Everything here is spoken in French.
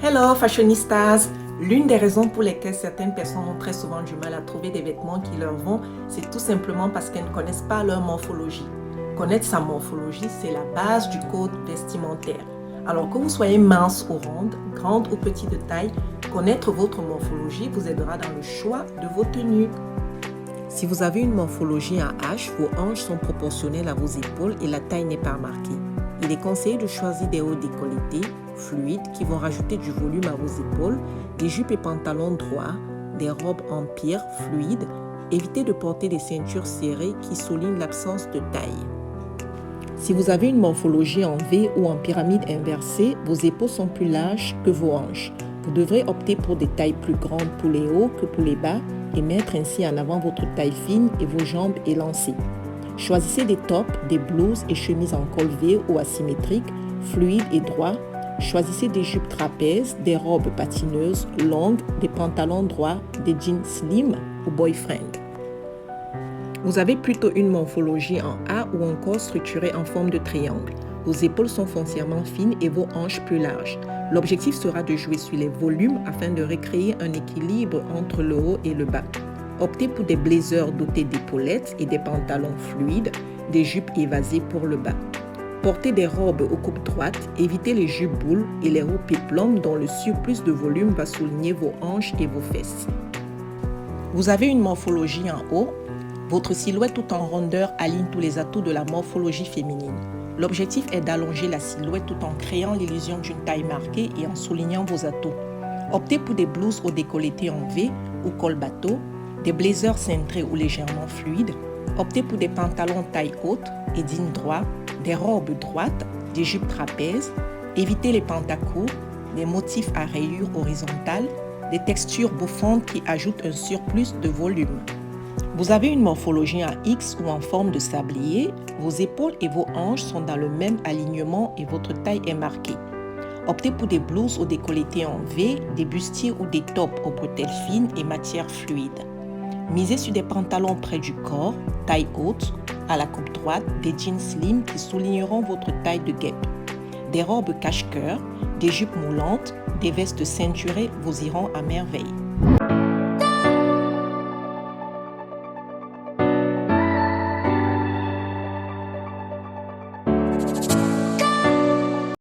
Hello fashionistas! L'une des raisons pour lesquelles certaines personnes ont très souvent du mal à trouver des vêtements qui leur vont, c'est tout simplement parce qu'elles ne connaissent pas leur morphologie. Connaître sa morphologie, c'est la base du code vestimentaire. Alors que vous soyez mince ou ronde, grande ou petite de taille, connaître votre morphologie vous aidera dans le choix de vos tenues. Si vous avez une morphologie en H, vos hanches sont proportionnelles à vos épaules et la taille n'est pas marquée. Il est conseillé de choisir des hauts décolletés, fluides, qui vont rajouter du volume à vos épaules, des jupes et pantalons droits, des robes empire, fluides. Évitez de porter des ceintures serrées qui soulignent l'absence de taille. Si vous avez une morphologie en V ou en pyramide inversée, vos épaules sont plus larges que vos hanches. Vous devrez opter pour des tailles plus grandes pour les hauts que pour les bas et mettre ainsi en avant votre taille fine et vos jambes élancées. Choisissez des tops, des blouses et chemises en col V ou asymétriques, fluides et droits. Choisissez des jupes trapèzes, des robes patineuses, longues, des pantalons droits, des jeans slim ou boyfriend. Vous avez plutôt une morphologie en A ou encore structurée en forme de triangle. Vos épaules sont foncièrement fines et vos hanches plus larges. L'objectif sera de jouer sur les volumes afin de recréer un équilibre entre le haut et le bas. Optez pour des blazers dotés d'épaulettes et des pantalons fluides, des jupes évasées pour le bas. Portez des robes aux coupes droites, évitez les jupes boules et les hauts péplums dont le surplus de volume va souligner vos hanches et vos fesses. Vous avez une morphologie en haut. Votre silhouette tout en rondeur aligne tous les atouts de la morphologie féminine. L'objectif est d'allonger la silhouette tout en créant l'illusion d'une taille marquée et en soulignant vos atouts. Optez pour des blouses au décolleté en V ou col bateau, des blazers cintrés ou légèrement fluides. Optez pour des pantalons taille haute et jeans droits, des robes droites, des jupes trapèzes. Évitez les pantacourts, des motifs à rayures horizontales, des textures bouffantes qui ajoutent un surplus de volume. Vous avez une morphologie en X ou en forme de sablier, vos épaules et vos hanches sont dans le même alignement et votre taille est marquée. Optez pour des blouses au décolleté en V, des bustiers ou des tops aux bretelles fines et matière fluide. Misez sur des pantalons près du corps, taille haute, à la coupe droite, des jeans slim qui souligneront votre taille de guêpe. Des robes cache-cœur, des jupes moulantes, des vestes ceinturées vous iront à merveille.